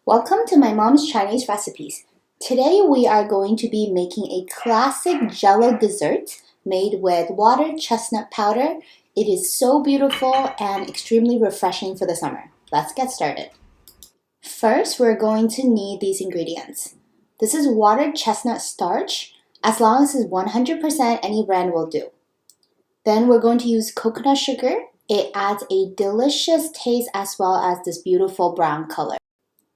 Welcome to my mom's Chinese recipes. Today we are going to be making a classic jello dessert made with water chestnut powder. It is so beautiful and extremely refreshing for the summer. Let's get started. First, we're going to need these ingredients. This is water chestnut starch. As long as it's 100%, any brand will do. Then we're going to use coconut sugar. It adds a delicious taste as well as this beautiful brown color.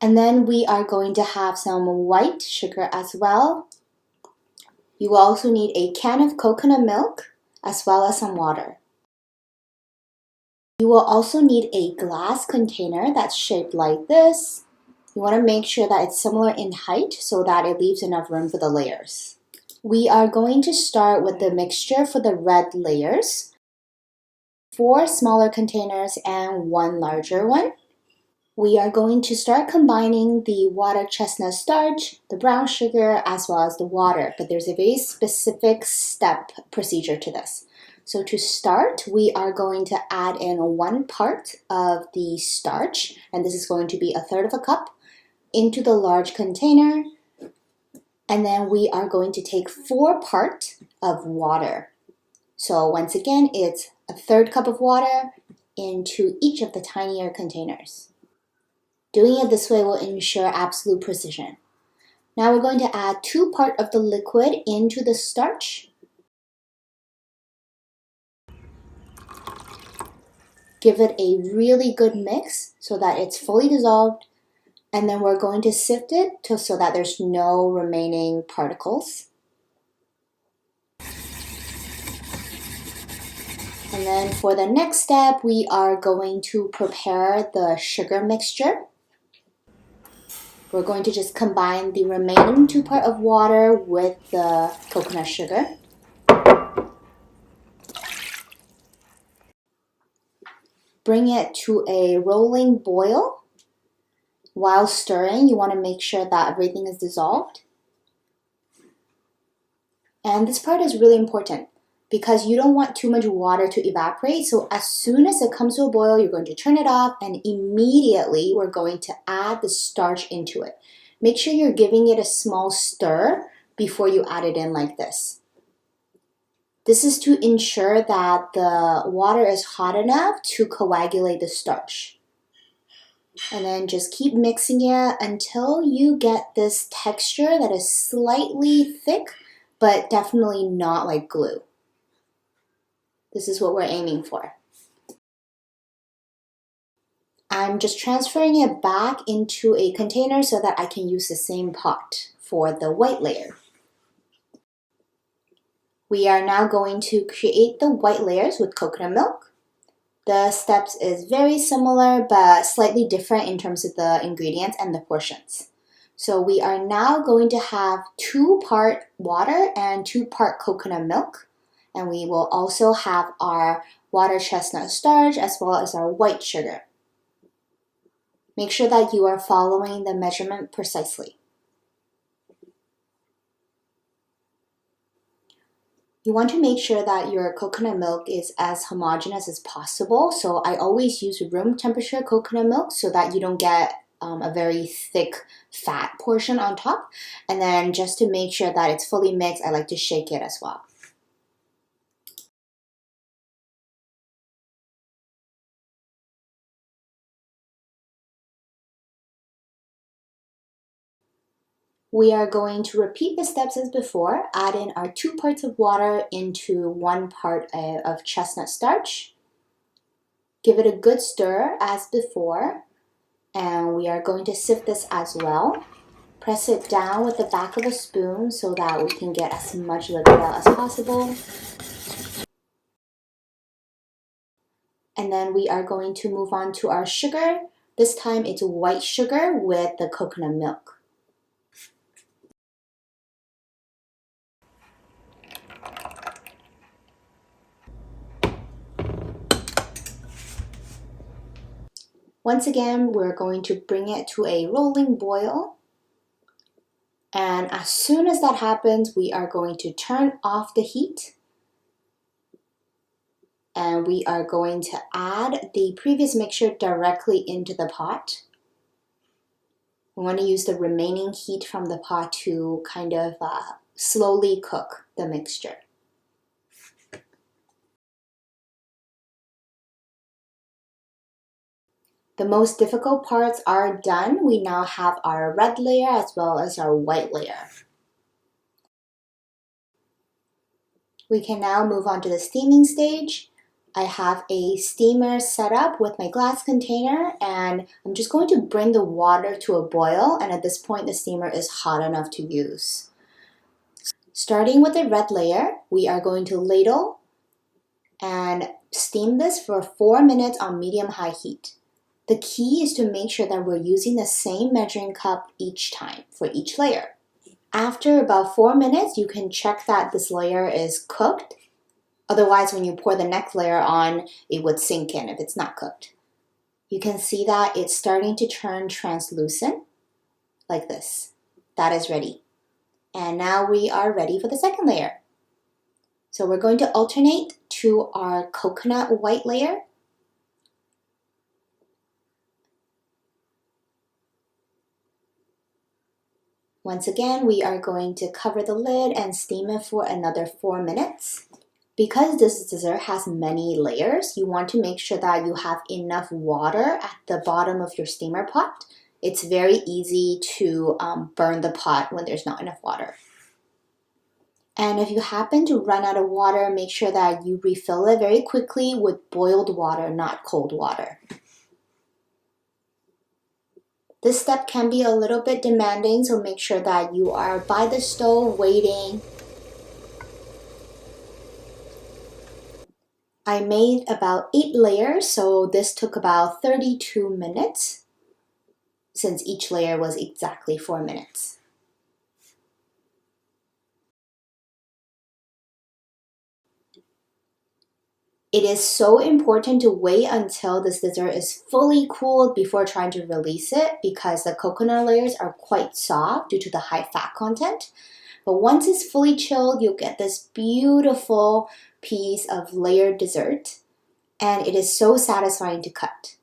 And then we are going to have some white sugar as well. You will also need a can of coconut milk as well as some water. You will also need a glass container that's shaped like this. You want to make sure that it's similar in height so that it leaves enough room for the layers. We are going to start with the mixture for the red layers. 4 smaller containers and 1 larger one. We are going to start combining the water chestnut starch, the brown sugar, as well as the water, but there's a very specific step procedure to this. So to start, we are going to add in 1 part of the starch, and this is going to be 1/3 cup, into the large container, and then we are going to take 4 parts of water. So once again, it's 1/3 cup of water into each of the tinier containers. Doing it this way will ensure absolute precision. Now we're going to add 2 parts of the liquid into the starch. Give it a really good mix so that it's fully dissolved. And then we're going to sift it so that there's no remaining particles. And then for the next step, we are going to prepare the sugar mixture. We're going to just combine the remaining 2 parts of water with the coconut sugar. Bring it to a rolling boil. While stirring, you want to make sure that everything is dissolved. And this part is really important because you don't want too much water to evaporate. So as soon as it comes to a boil, you're going to turn it off, and immediately we're going to add the starch into it. Make sure you're giving it a small stir before you add it in like this. This is to ensure that the water is hot enough to coagulate the starch. And then just keep mixing it until you get this texture that is slightly thick, but definitely not like glue. This is what we're aiming for. I'm just transferring it back into a container so that I can use the same pot for the white layer. We are now going to create the white layers with coconut milk. The steps is very similar but slightly different in terms of the ingredients and the portions. So we are now going to have 2 parts water and 2 parts coconut milk. And we will also have our water chestnut starch as well as our white sugar. Make sure that you are following the measurement precisely. You want to make sure that your coconut milk is as homogeneous as possible. So I always use room temperature coconut milk so that you don't get a very thick fat portion on top. And then just to make sure that it's fully mixed, I like to shake it as well. We are going to repeat the steps as before. Add in our 2 parts of water into 1 part of chestnut starch. Give it a good stir as before. And we are going to sift this as well. Press it down with the back of a spoon so that we can get as much liquid out as possible. And then we are going to move on to our sugar. This time it's white sugar with the coconut milk. Once again, we're going to bring it to a rolling boil. And as soon as that happens, we are going to turn off the heat. And we are going to add the previous mixture directly into the pot. We want to use the remaining heat from the pot to kind of slowly cook the mixture. The most difficult parts are done. We now have our red layer as well as our white layer. We can now move on to the steaming stage. I have a steamer set up with my glass container, and I'm just going to bring the water to a boil, and at this point the steamer is hot enough to use. Starting with the red layer, we are going to ladle and steam this for 4 minutes on medium-high heat. The key is to make sure that we're using the same measuring cup each time for each layer. After about 4 minutes, you can check that this layer is cooked. Otherwise, when you pour the next layer on, it would sink in if it's not cooked. You can see that it's starting to turn translucent, like this. That is ready. And now we are ready for the second layer. So we're going to alternate to our coconut white layer. Once again, we are going to cover the lid and steam it for another 4 minutes. Because this dessert has many layers, you want to make sure that you have enough water at the bottom of your steamer pot. It's very easy to burn the pot when there's not enough water. And if you happen to run out of water, make sure that you refill it very quickly with boiled water, not cold water. This step can be a little bit demanding, so make sure that you are by the stove waiting. I made about 8 layers, so this took about 32 minutes, since each layer was exactly 4 minutes. It is so important to wait until this dessert is fully cooled before trying to release it, because the coconut layers are quite soft due to the high fat content. But once it's fully chilled, you'll get this beautiful piece of layered dessert, and it is so satisfying to cut.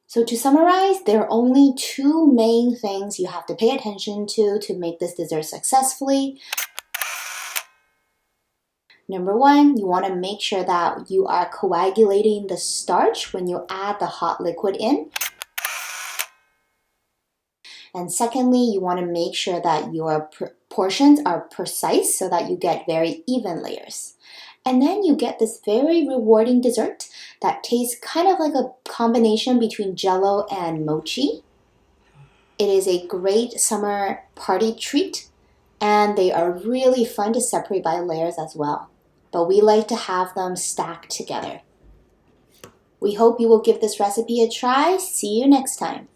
So to summarize, there are only 2 main things you have to pay attention to make this dessert successfully. Number 1, you want to make sure that you are coagulating the starch when you add the hot liquid in. And secondly, you want to make sure that your portions are precise so that you get very even layers. And then you get this very rewarding dessert that tastes kind of like a combination between Jello and mochi. It is a great summer party treat, and they are really fun to separate by layers as well. But we like to have them stacked together. We hope you will give this recipe a try. See you next time.